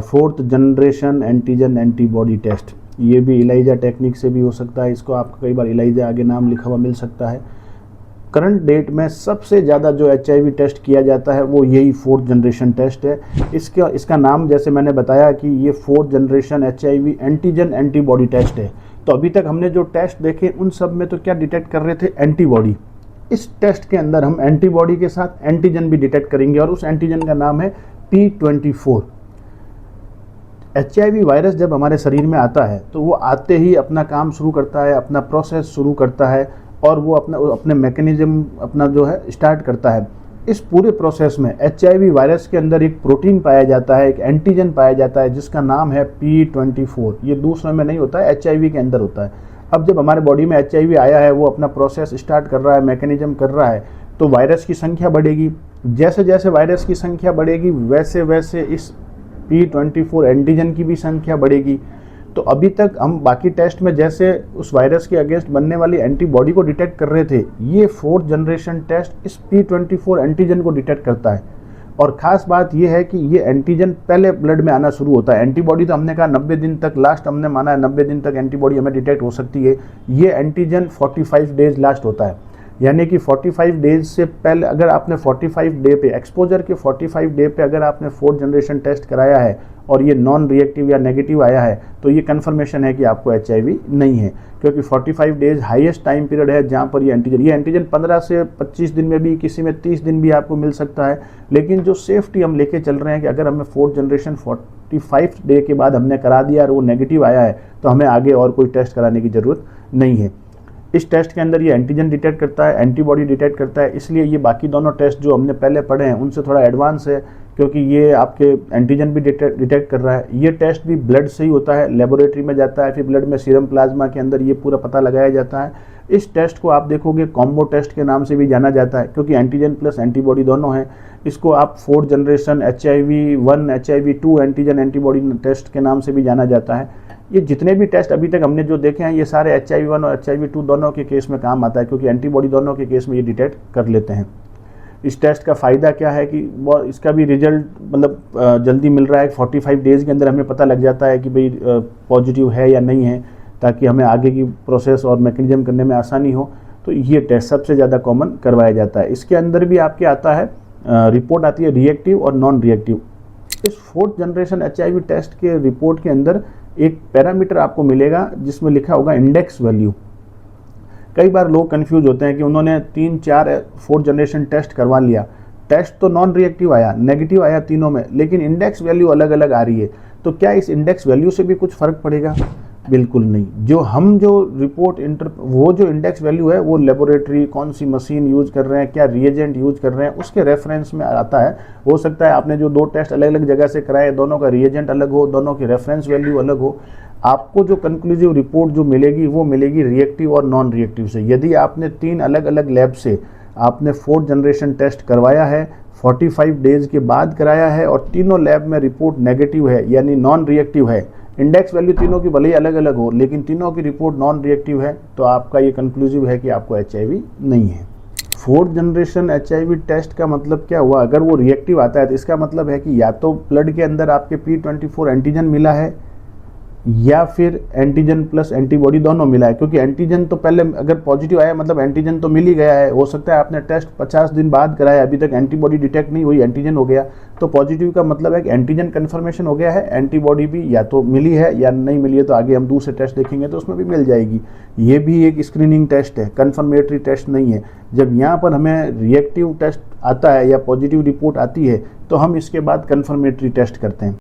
Fourth generation antigen antibody test, ये भी Elijah technique से भी हो सकता है। इसको आपको कई बार इलाइजा आगे नाम लिखा हुआ मिल सकता है। करंट डेट में सबसे ज़्यादा जो HIV टेस्ट किया जाता है वो यही फोर्थ जनरेशन टेस्ट है। इसका नाम जैसे मैंने बताया कि ये fourth generation HIV antigen antibody test है। तो अभी तक हमने जो टेस्ट देखे उन सब में तो क्या डिटेक्ट कर रहे थे, एंटीबॉडी। इस टेस्ट के अंदर हम एंटीबॉडी के साथ एंटीजन भी डिटेक्ट करेंगे और उस एंटीजन का नाम है P24। HIV वायरस जब हमारे शरीर में आता है तो वो आते ही अपना काम शुरू करता है, अपना प्रोसेस शुरू करता है और वो अपने मैकेनिज्म अपना जो है स्टार्ट करता है। इस पूरे प्रोसेस में HIV वायरस के अंदर एक प्रोटीन पाया जाता है, एक एंटीजन पाया जाता है जिसका नाम है P24। ये दूसरे में नहीं होता है, HIV के अंदर होता है। अब जब हमारे बॉडी में HIV आया है, वो अपना प्रोसेस स्टार्ट कर रहा है, मैकेनिज्म कर रहा है, तो वायरस की संख्या बढ़ेगी। जैसे जैसे वायरस की संख्या बढ़ेगी वैसे वैसे इस P24 एंटीजन की भी संख्या बढ़ेगी। तो अभी तक हम बाकी टेस्ट में जैसे उस वायरस के अगेंस्ट बनने वाली एंटीबॉडी को डिटेक्ट कर रहे थे, ये फोर्थ जनरेशन टेस्ट इस P24 एंटीजन को डिटेक्ट करता है। और ख़ास बात ये है कि ये एंटीजन पहले ब्लड में आना शुरू होता है। एंटीबॉडी तो हमने कहा 90 दिन तक, लास्ट हमने माना है 90 दिन तक एंटीबॉडी हमें डिटेक्ट हो सकती है। ये एंटीजन 45 डेज लास्ट होता है, यानी कि 45 डेज से पहले अगर आपने 45 डे पे, एक्सपोजर के 45 डे पे अगर आपने फोर्थ जनरेशन टेस्ट कराया है और ये नॉन रिएक्टिव या नेगेटिव आया है तो ये कन्फर्मेशन है कि आपको HIV नहीं है, क्योंकि 45 डेज हाईएस्ट टाइम पीरियड है जहाँ पर ये एंटीजन 15 से 25 दिन में भी, किसी में 30 दिन भी आपको मिल सकता है। लेकिन जो सेफ्टी हम लेके चल रहे हैं कि अगर हमें फोर्थ जनरेशन 45 डे के बाद हमने करा दिया और वो नेगेटिव आया है तो हमें आगे और कोई टेस्ट कराने की ज़रूरत नहीं है। इस टेस्ट के अंदर ये एंटीजन डिटेक्ट करता है, एंटीबॉडी डिटेक्ट करता है, इसलिए ये बाकी दोनों टेस्ट जो हमने पहले पढ़े हैं उनसे थोड़ा एडवांस है, क्योंकि ये आपके एंटीजन भी डिटेक्ट कर रहा है। ये टेस्ट भी ब्लड से ही होता है, लेबोरेटरी में जाता है, फिर ब्लड में सीरम प्लाज्मा के अंदर ये पूरा पता लगाया जाता है। इस टेस्ट को आप देखोगे कॉम्बो टेस्ट के नाम से भी जाना जाता है, क्योंकि एंटीजन प्लस एंटीबॉडी दोनों हैं। इसको आप fourth generation HIV1 HIV2 antigen antibody test के नाम से भी जाना जाता है। ये जितने भी टेस्ट अभी तक हमने जो देखे हैं ये सारे HIV1 और HIV2 दोनों के केस में काम आता है, क्योंकि एंटीबॉडी दोनों के केस में ये डिटेक्ट कर लेते हैं। इस टेस्ट का फ़ायदा क्या है कि इसका भी रिजल्ट मतलब जल्दी मिल रहा है। 45 डेज़ के अंदर हमें पता लग जाता है कि भाई पॉजिटिव है या नहीं है, ताकि हमें आगे की प्रोसेस और मैकेनिज्म करने में आसानी हो। तो ये टेस्ट सबसे ज़्यादा कॉमन करवाया जाता है। इसके अंदर भी आपके आता है रिपोर्ट आती है रिएक्टिव और नॉन रिएक्टिव। इस फोर्थ जनरेशन HIV टेस्ट के रिपोर्ट के अंदर एक पैरामीटर आपको मिलेगा जिसमें लिखा होगा इंडेक्स वैल्यू। कई बार लोग कंफ्यूज होते हैं कि उन्होंने 3-4 फोर्थ जनरेशन टेस्ट करवा लिया, टेस्ट तो नॉन रिएक्टिव आया, नेगेटिव आया तीनों में, लेकिन इंडेक्स वैल्यू अलग अलग आ रही है। तो क्या इस इंडेक्स वैल्यू से भी कुछ फ़र्क पड़ेगा? बिल्कुल नहीं। जो रिपोर्ट वो जो इंडेक्स वैल्यू है वो लेबोरेटरी कौन सी मशीन यूज़ कर रहे हैं, क्या रिएजेंट यूज़ कर रहे हैं, उसके रेफरेंस में आता है। हो सकता है आपने जो 2 टेस्ट अलग अलग जगह से कराए, दोनों का रिएजेंट अलग हो, दोनों की रेफरेंस वैल्यू अलग हो, आपको जो कंक्लूसिव रिपोर्ट जो मिलेगी वो मिलेगी रिएक्टिव और नॉन रिएक्टिव से। यदि आपने 3 अलग अलग लैब से आपने फोर्थ जनरेशन टेस्ट करवाया है, 45 डेज़ के बाद कराया है और तीनों लैब में रिपोर्ट नेगेटिव है यानी नॉन रिएक्टिव है, इंडेक्स वैल्यू तीनों की भले ही अलग अलग हो लेकिन तीनों की रिपोर्ट नॉन रिएक्टिव है, तो आपका ये कंक्लूसिव है कि आपको HIV नहीं है। फोर्थ जनरेशन HIV टेस्ट का मतलब क्या हुआ? अगर वो रिएक्टिव आता है तो इसका मतलब है कि या तो ब्लड के अंदर आपके P24 एंटीजन मिला है या फिर एंटीजन प्लस एंटीबॉडी दोनों मिला है, क्योंकि एंटीजन तो पहले अगर पॉजिटिव आया मतलब एंटीजन तो मिल ही गया है। हो सकता है आपने टेस्ट 50 दिन बाद कराया, अभी तक एंटीबॉडी डिटेक्ट नहीं हुई, एंटीजन हो गया, तो पॉजिटिव का मतलब है कि एंटीजन कन्फर्मेशन हो गया है, एंटीबॉडी भी या तो मिली है या नहीं मिली है, तो आगे हम दूसरे टेस्ट देखेंगे तो उसमें भी मिल जाएगी। ये भी एक स्क्रीनिंग टेस्ट है, कन्फर्मेटरी टेस्ट नहीं है। जब यहाँ पर हमें रिएक्टिव टेस्ट आता है या पॉजिटिव रिपोर्ट आती है तो हम इसके बाद कन्फर्मेटरी टेस्ट करते हैं।